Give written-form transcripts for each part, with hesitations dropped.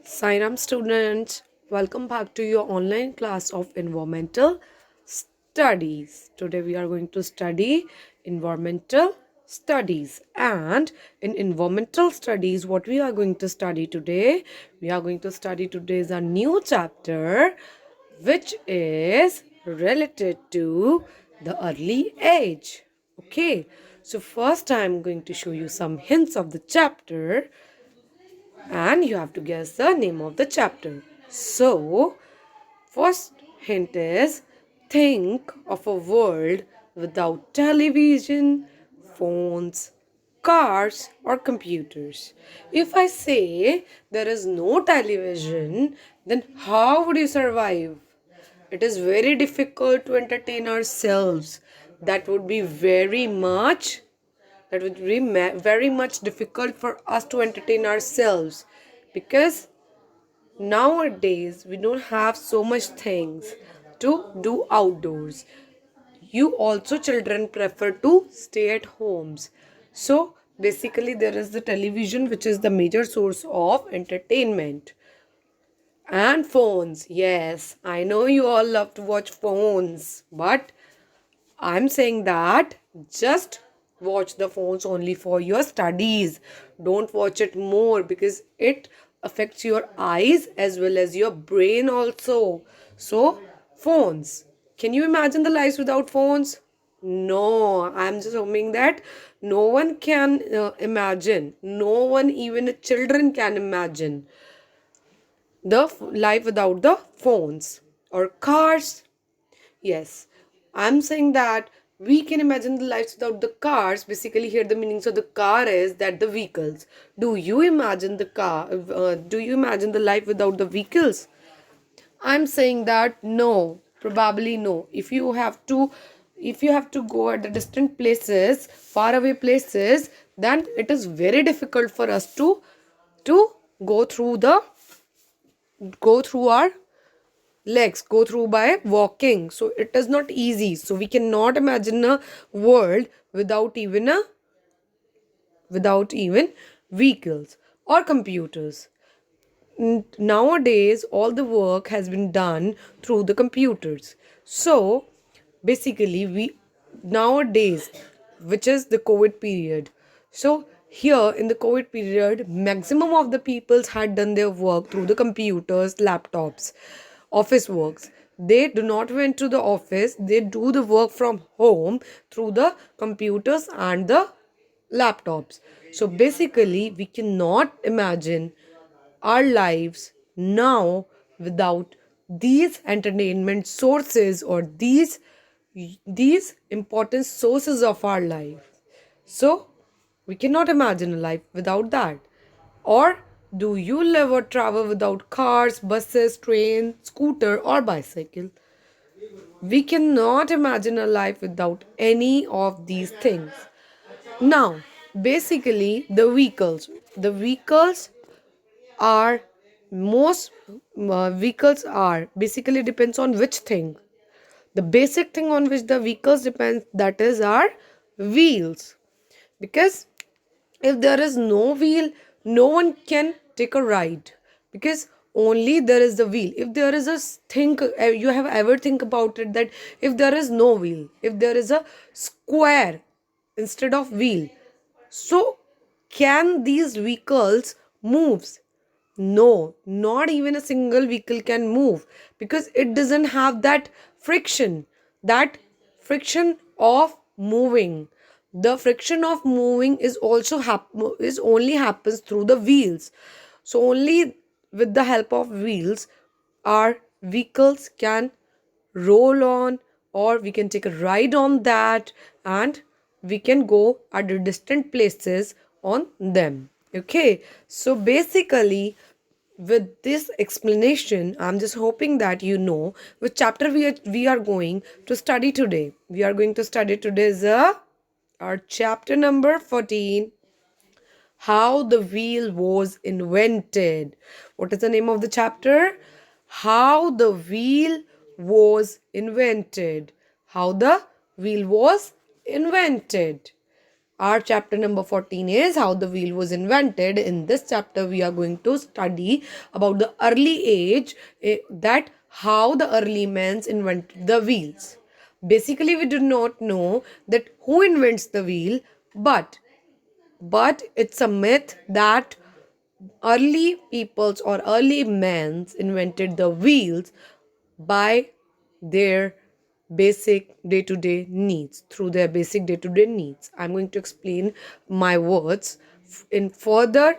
Sairam students, welcome back to your online class of environmental studies. Today we are going to study environmental studies, and in environmental studies what we are going to study today, is a new chapter which is related to the early age. Okay, so first I'm going to show you some hints of the chapter and you have to guess the name of the chapter. So, first hint is think of a world without television, phones, cars, or computers. If I say there is no television, then how would you survive? It is very difficult to entertain ourselves. That would be very much difficult for us to entertain ourselves because nowadays we don't have so much things to do outdoors. You also children prefer to stay at homes. So basically there is the television which is the major source of entertainment. And phones. Yes, I know you all love to watch phones, but I'm saying that just watch the phones only for your studies. Don't watch it more because it affects your eyes as well as your brain also. So, phones. Can you imagine the lives without phones? No, I'm just hoping that no one can imagine. No one, even children, can imagine the life without the phones or cars. Yes, I'm saying that we can imagine the lives without the cars. Basically, here the meanings of the car is that the vehicles. Do you imagine the car? Do you imagine the life without the vehicles? I'm saying that no, probably no. If you have to go at the distant places, far away places, then it is very difficult for us to go through the go through our legs, go through by walking. So it is not easy. So we cannot imagine a world without even vehicles or computers. Nowadays all the work has been done through the computers. So basically we nowadays, which is the COVID period, so here in the COVID period maximum of the peoples had done their work through the computers, laptops, office works. They do not went to the office, they do the work from home through the computers and the laptops. So basically we cannot imagine our lives now without these entertainment sources or these important sources of our life. So we cannot imagine a life without that. Or do you live or travel without cars, buses, train, scooter, or bicycle? We cannot imagine a life without any of these things. Now, basically, the vehicles are most vehicles are basically depends on which thing. The basic thing on which the vehicles depends, that is our wheels. Because if there is no wheel, no one can take a ride, because only there is the wheel. If there is think, you have ever think about it, that if there is no wheel, if there is a square instead of wheel, so can these vehicles moves? No, not even a single vehicle can move, because it doesn't have that friction of moving. The friction of moving is also is only happens through the wheels. So only with the help of wheels our vehicles can roll on, or we can take a ride on that, and we can go at the distant places on them. Okay, so basically with this explanation I'm just hoping that you know which chapter we are going to study today. We are going to study today is our chapter number 14, how the wheel was invented. What is the name of the chapter? How the wheel was invented. How the wheel was invented. Our chapter number 14 is how the wheel was invented. In this chapter, we are going to study about the early age, that how the early men invented the wheels. Basically, we do not know that who invents the wheel, but it's a myth that early peoples or early men invented the wheels by their basic day-to-day needs, through their basic day-to-day needs. I'm going to explain my words in further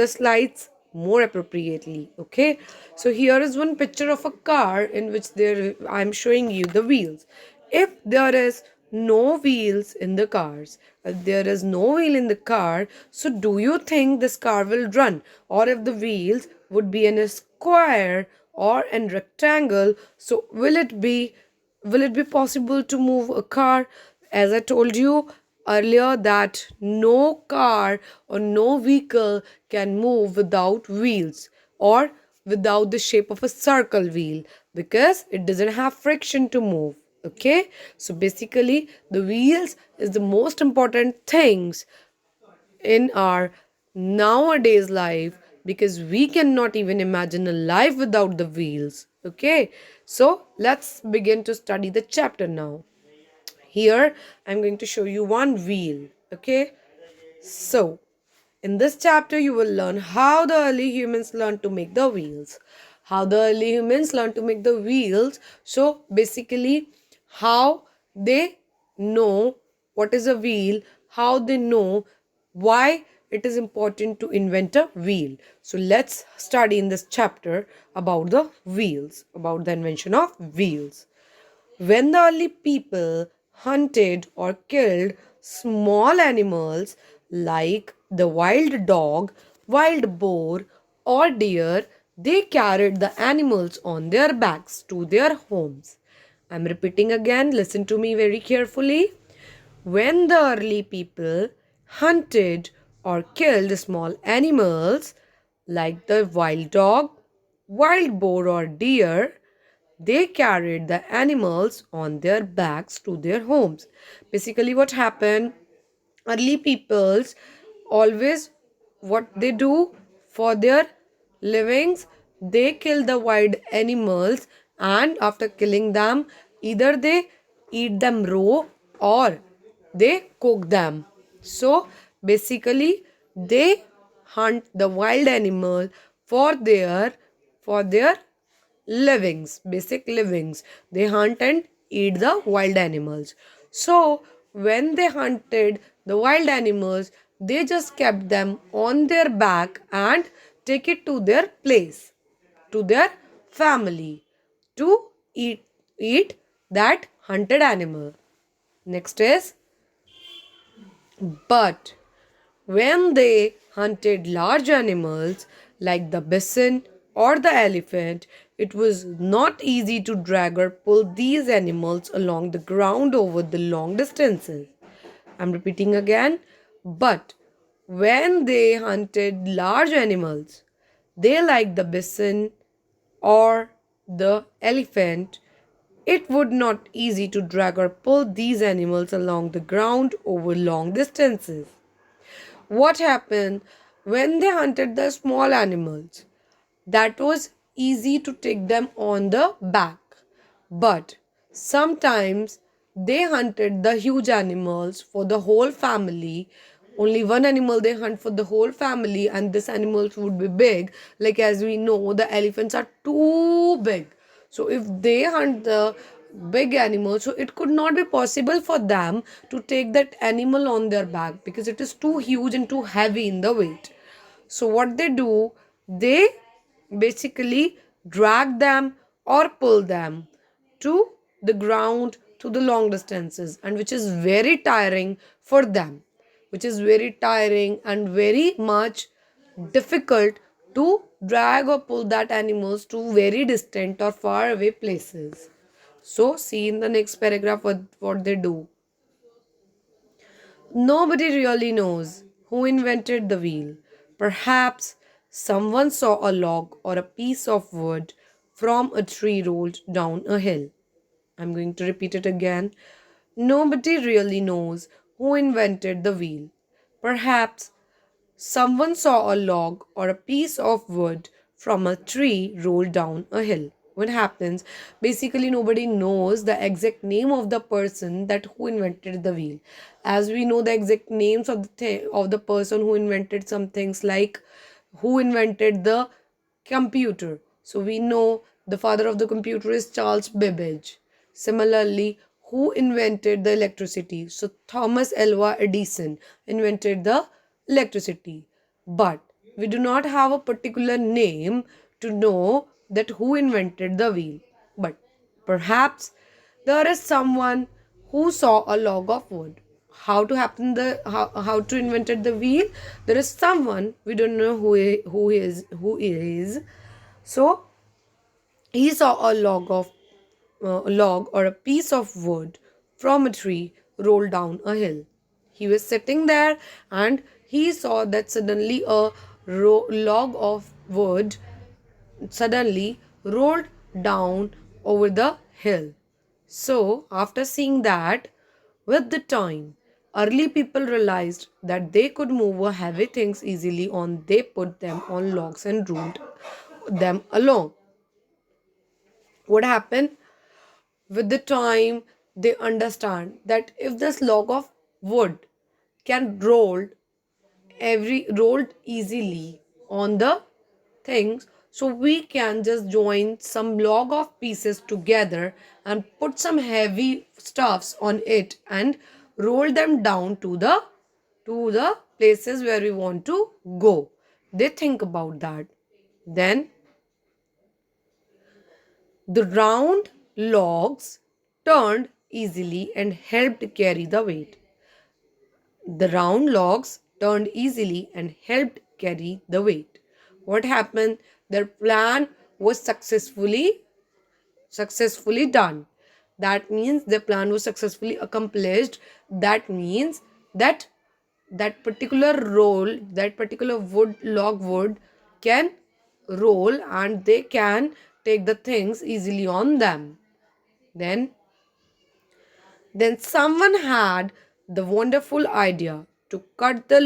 slides more appropriately. Okay, so here is one picture of a car in which there I'm showing you the wheels. If there is no wheels in the cars, if there is no wheel in the car, so do you think this car will run? Or if the wheels would be in a square or in rectangle, so will it be possible to move a car? As I told you earlier, that no car or no vehicle can move without wheels or without the shape of a circle wheel, because it doesn't have friction to move. Okay, so basically the wheels is the most important things in our nowadays life, because we cannot even imagine a life without the wheels. Okay, so let's begin to study the chapter now. Here I'm going to show you one wheel. Okay, so in this chapter, you will learn how the early humans learned to make the wheels. How the early humans learned to make the wheels. So, basically, how they know what is a wheel, how they know why it is important to invent a wheel. So, let's study in this chapter about the wheels, about the invention of wheels. When the early people hunted or killed small animals like the wild dog, wild boar, or deer, they carried the animals on their backs to their homes. I'm repeating again, listen to me very carefully. When the early people hunted or killed small animals like the wild dog, wild boar, or deer, they carried the animals on their backs to their homes. Basically, what happened? Early peoples always, what they do for their livings, they kill the wild animals, and after killing them, either they eat them raw or they cook them. So basically, they hunt the wild animal for their livings, basic livings. They hunt and eat the wild animals. So when they hunted the wild animals, they just kept them on their back and take it to their place, to their family, to eat that hunted animal. Next is, but when they hunted large animals like the bison or the elephant, it was not easy to drag or pull these animals along the ground over the long distances. I'm repeating again. But when they hunted large animals, they like the bison or the elephant, it would not easy to drag or pull these animals along the ground over long distances. What happened when they hunted the small animals? That was easy to take them on the back. But sometimes they hunted the huge animals for the whole family. Only one animal they hunt for the whole family, and this animals would be big. Like, as we know, the elephants are too big. So if they hunt the big animal, so it could not be possible for them to take that animal on their back, because it is too huge and too heavy in the weight. So what they do, they basically drag them or pull them to the ground to the long distances, and which is very tiring for them, which is very tiring and very much difficult to drag or pull that animals to very distant or far away places. So see in the next paragraph what they do. Nobody really knows who invented the wheel. Perhaps someone saw a log or a piece of wood from a tree rolled down a hill. I'm going to repeat it again. Nobody really knows who invented the wheel? Perhaps someone saw a log or a piece of wood from a tree roll down a hill. What happens? Basically, nobody knows the exact name of the person that who invented the wheel. As we know the exact names of of the person who invented some things, like who invented the computer. So we know the father of the computer is Charles Babbage. Similarly, who invented the electricity? So Thomas Alva Edison invented the electricity. But we do not have a particular name to know that who invented the wheel. But perhaps there is someone who saw a log of wood. How to invented the wheel? There is someone we don't know who is. So he saw a log or a piece of wood from a tree roll down a hill. He was sitting there and he saw that suddenly a log of wood suddenly rolled down over the hill. So, after seeing that, with the time, early people realized that they could move heavy things easily on they put them on logs and rolled them along. What happened? With the time, they understand that if this log of wood can rolled easily on the things, so we can just join some log of pieces together and put some heavy stuffs on it and roll them down to the places where we want to go. They think about that. Then the round logs turned easily and helped carry the weight. The round logs turned easily and helped carry the weight. What happened? Their plan was successfully done. That means the plan was successfully accomplished. That means that that particular wood can roll and they can take the things easily on them. Then someone had the wonderful idea to cut the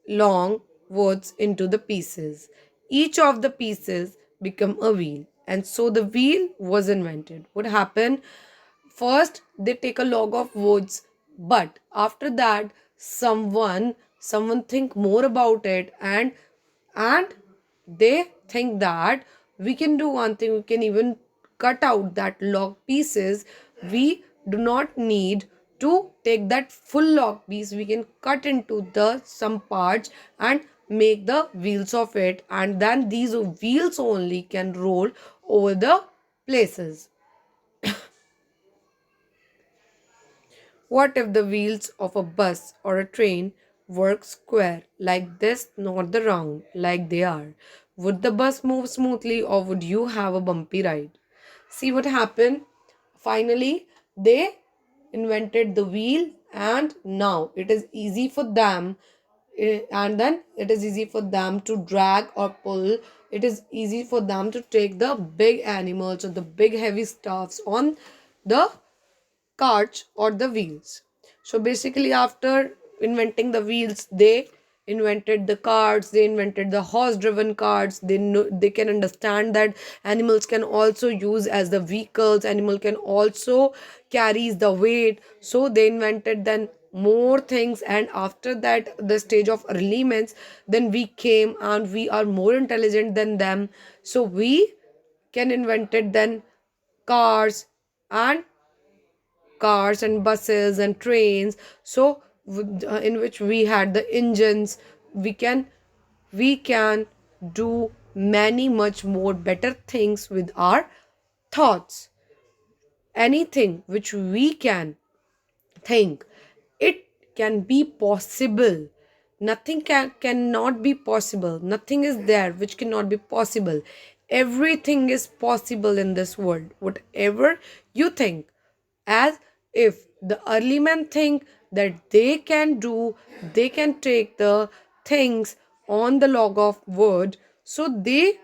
long words into the pieces. Each of the pieces become a wheel, and so the wheel was invented. What happened? First, they take a log of woods, but after that, someone think more about it, and they think that we can do one thing. We can even cut out that log pieces. We do not need to take that full log piece. We can cut into the some parts and make the wheels of it, and then these wheels only can roll over the places. What if the wheels of a bus or a train work square like this, not the round like they are? Would the bus move smoothly or would you have a bumpy ride? See what happened? Finally, they invented the wheel, and now it is easy for them, and then it is easy for them to drag or pull. It is easy for them to take the big animals or the big heavy stuffs on the carts or the wheels. So basically, after inventing the wheels, they invented the carts, they invented the horse driven carts. They can understand that animals can also use as the vehicles, animal can also carries the weight. So they invented then more things, and after that the stage of early men's, then we came and we are more intelligent than them, so we can invented then cars and buses and trains. So in which we had the engines, we can do many much more better things with our thoughts. Anything which we can think, it can be possible. Nothing cannot be possible. Nothing is there which cannot be possible. Everything is possible in this world. Whatever you think, as if the early men think that they can do, they can take the things on the log of wood, so they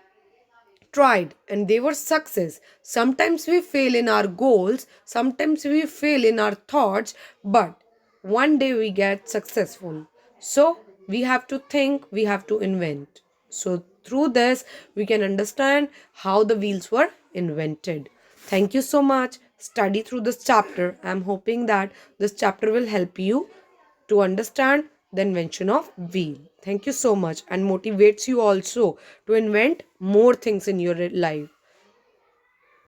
tried and they were success. Sometimes we fail in our goals, sometimes we fail in our thoughts, but one day we get successful. So we have to think, we have to invent. So through this, we can understand how the wheels were invented. Thank you so much. Study through this chapter. I'm hoping that this chapter will help you to understand the invention of wheel. Thank you so much, and motivates you also to invent more things in your life.